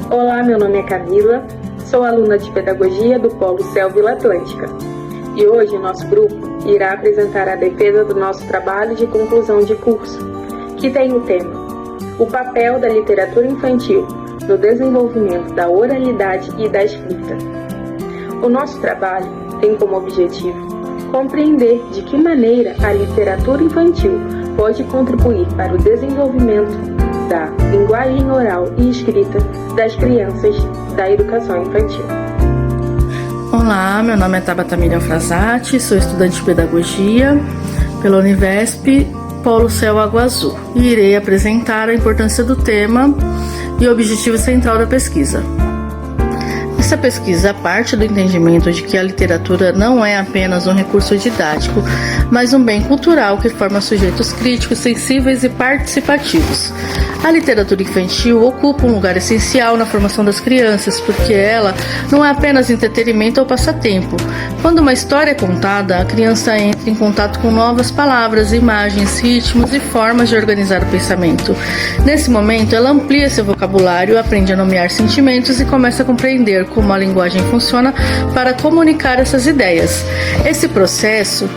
Olá, meu nome é Camila, sou aluna de Pedagogia do Polo Céu Vila Atlântica e hoje nosso grupo irá apresentar a defesa do nosso trabalho de conclusão de curso, que tem o tema O papel da literatura infantil no desenvolvimento da oralidade e da escrita. O nosso trabalho tem como objetivo compreender de que maneira a literatura infantil pode contribuir para o desenvolvimento da linguagem oral e escrita das crianças da educação infantil. Olá, meu nome é Tabata Miriam Frazati, sou estudante de Pedagogia pela Univesp Polo Céu Água Azul e irei apresentar a importância do tema e o objetivo central da pesquisa. Essa pesquisa parte do entendimento de que a literatura não é apenas um recurso didático, mas um bem cultural que forma sujeitos críticos, sensíveis e participativos. A literatura infantil ocupa um lugar essencial na formação das crianças, porque ela não é apenas entretenimento ou passatempo. Quando uma história é contada, a criança entra em contato com novas palavras, imagens, ritmos e formas de organizar o pensamento. Nesse momento, ela amplia seu vocabulário, aprende a nomear sentimentos e começa a compreender como a linguagem funciona para comunicar essas ideias. Esse processo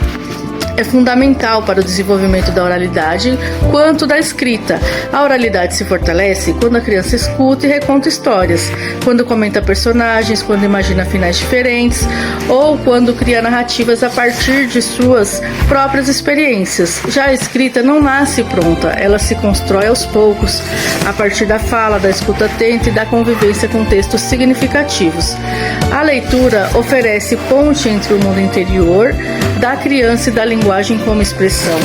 é fundamental para o desenvolvimento da oralidade quanto da escrita. A oralidade se fortalece quando a criança escuta e reconta histórias, quando comenta personagens, quando imagina finais diferentes ou quando cria narrativas a partir de suas próprias experiências. Já a escrita não nasce pronta, ela se constrói aos poucos, a partir da fala, da escuta atenta e da convivência com textos significativos. A leitura oferece ponte entre o mundo interior da criança e da linguagem como expressão.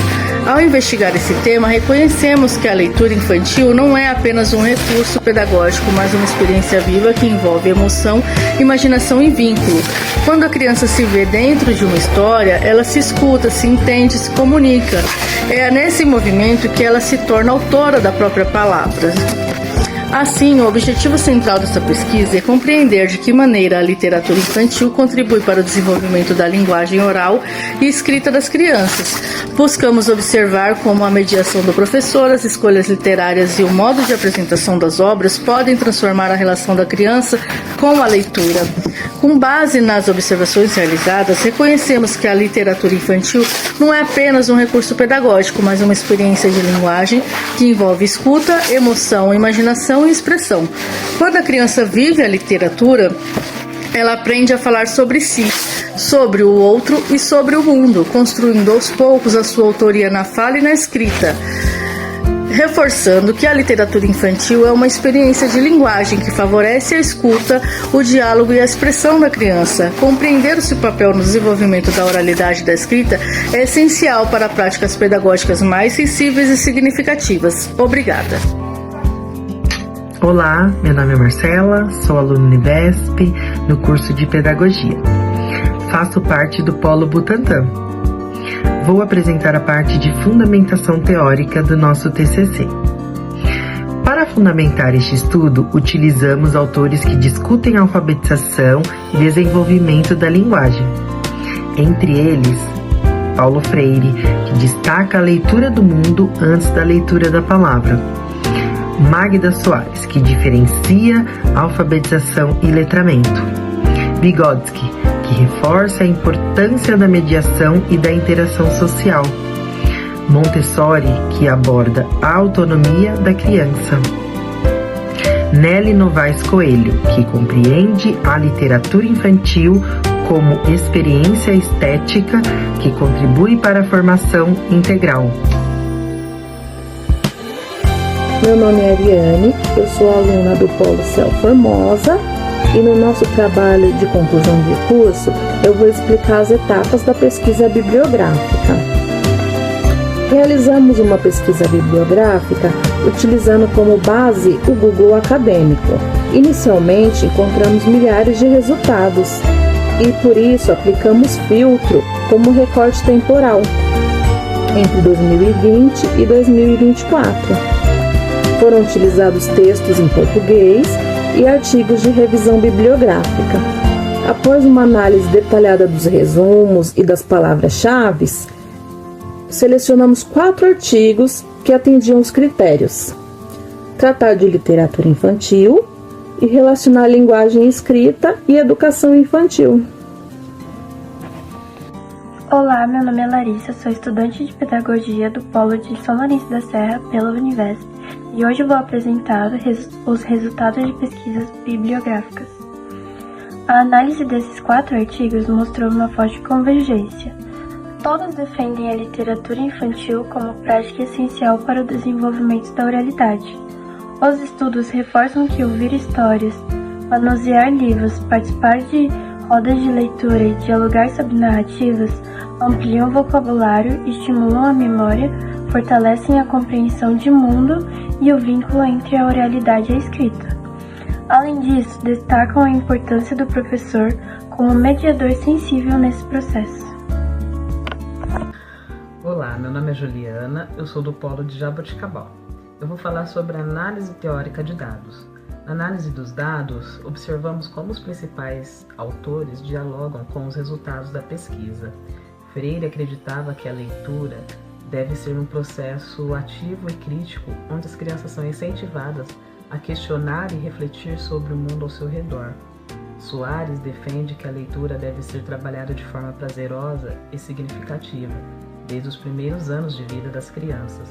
Ao investigar esse tema, reconhecemos que a leitura infantil não é apenas um recurso pedagógico, mas uma experiência viva que envolve emoção, imaginação e vínculo. Quando a criança se vê dentro de uma história, ela se escuta, se entende, se comunica. É nesse movimento que ela se torna autora da própria palavra. Assim, o objetivo central dessa pesquisa é compreender de que maneira a literatura infantil contribui para o desenvolvimento da linguagem oral e escrita das crianças. Buscamos observar como a mediação do professor, as escolhas literárias e o modo de apresentação das obras podem transformar a relação da criança com a leitura. Com base nas observações realizadas, reconhecemos que a literatura infantil não é apenas um recurso pedagógico, mas uma experiência de linguagem que envolve escuta, emoção, imaginação e expressão. Quando a criança vive a literatura, ela aprende a falar sobre si, sobre o outro e sobre o mundo, construindo aos poucos a sua autoria na fala e na escrita, reforçando que a literatura infantil é uma experiência de linguagem que favorece a escuta, o diálogo e a expressão da criança. Compreender o seu papel no desenvolvimento da oralidade e da escrita é essencial para práticas pedagógicas mais sensíveis e significativas. Obrigada. Olá, meu nome é Marcela, sou aluna Univesp no curso de Pedagogia. Faço parte do Polo Butantã. Vou apresentar a parte de fundamentação teórica do nosso TCC. Para fundamentar este estudo, utilizamos autores que discutem alfabetização e desenvolvimento da linguagem. Entre eles, Paulo Freire, que destaca a leitura do mundo antes da leitura da palavra. Magda Soares, que diferencia alfabetização e letramento. Vygotsky, que reforça a importância da mediação e da interação social. Montessori, que aborda a autonomia da criança. Nelly Novaes Coelho, que compreende a literatura infantil como experiência estética que contribui para a formação integral. Meu nome é Ariane, eu sou aluna do Polo Céu Formosa e no nosso trabalho de conclusão de curso eu vou explicar as etapas da pesquisa bibliográfica. Realizamos uma pesquisa bibliográfica utilizando como base o Google Acadêmico. Inicialmente encontramos milhares de resultados e por isso aplicamos filtro como recorte temporal entre 2020 e 2024. Foram utilizados textos em português e artigos de revisão bibliográfica. Após uma análise detalhada dos resumos e das palavras-chave, selecionamos 4 artigos que atendiam os critérios: tratar de literatura infantil, e relacionar a linguagem escrita e educação infantil. Olá, meu nome é Larissa, sou estudante de Pedagogia do Polo de São Lourenço da Serra pela Univesp e hoje vou apresentar os resultados de pesquisas bibliográficas. A análise desses 4 artigos mostrou uma forte convergência. Todos defendem a literatura infantil como prática essencial para o desenvolvimento da oralidade. Os estudos reforçam que ouvir histórias, manusear livros, participar de rodas de leitura e dialogar sobre narrativas ampliam o vocabulário, estimulam a memória, fortalecem a compreensão de mundo e o vínculo entre a oralidade e a escrita. Além disso, destacam a importância do professor como mediador sensível nesse processo. Olá, meu nome é Juliana, eu sou do Polo de Jaboticabal. Eu vou falar sobre a análise teórica de dados. Na análise dos dados, observamos como os principais autores dialogam com os resultados da pesquisa. Freire acreditava que a leitura deve ser um processo ativo e crítico, onde as crianças são incentivadas a questionar e refletir sobre o mundo ao seu redor. Soares defende que a leitura deve ser trabalhada de forma prazerosa e significativa, desde os primeiros anos de vida das crianças.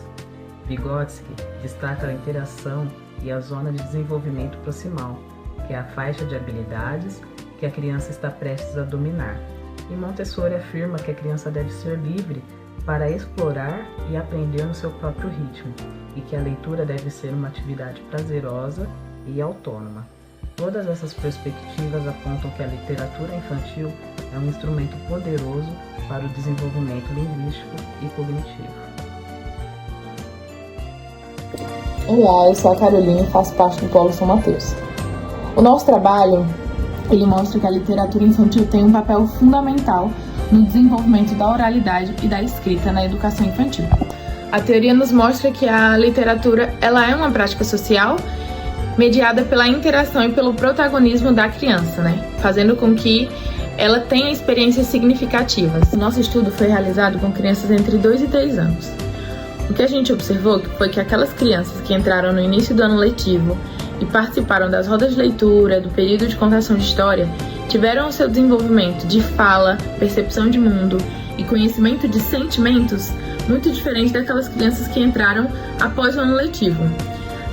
Vygotsky destaca a interação e a zona de desenvolvimento proximal, que é a faixa de habilidades que a criança está prestes a dominar. E Montessori afirma que a criança deve ser livre para explorar e aprender no seu próprio ritmo, e que a leitura deve ser uma atividade prazerosa e autônoma. Todas essas perspectivas apontam que a literatura infantil é um instrumento poderoso para o desenvolvimento linguístico e cognitivo. Olá, eu sou a Carolina e faço parte do Polo São Mateus. O nosso trabalho, ele mostra que a literatura infantil tem um papel fundamental no desenvolvimento da oralidade e da escrita na educação infantil. A teoria nos mostra que a literatura ela é uma prática social mediada pela interação e pelo protagonismo da criança, fazendo com que ela tenha experiências significativas. O nosso estudo foi realizado com crianças entre 2 e 3 anos. O que a gente observou foi que aquelas crianças que entraram no início do ano letivo e participaram das rodas de leitura, do período de contação de história, tiveram o seu desenvolvimento de fala, percepção de mundo e conhecimento de sentimentos muito diferente daquelas crianças que entraram após o ano letivo.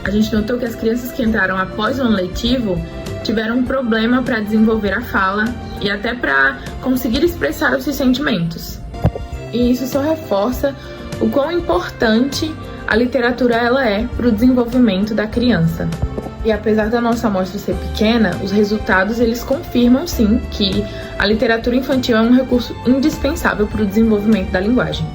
A gente notou que as crianças que entraram após o ano letivo tiveram um problema para desenvolver a fala e até para conseguir expressar os seus sentimentos. E isso só reforça o quão importante a literatura ela é para o desenvolvimento da criança. E apesar da nossa amostra ser pequena, os resultados eles confirmam sim que a literatura infantil é um recurso indispensável para o desenvolvimento da linguagem.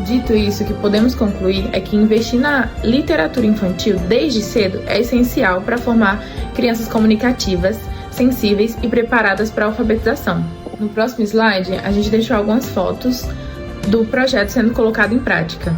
Dito isso, o que podemos concluir é que investir na literatura infantil desde cedo é essencial para formar crianças comunicativas, sensíveis e preparadas para a alfabetização. No próximo slide, a gente deixou algumas fotos do projeto sendo colocado em prática.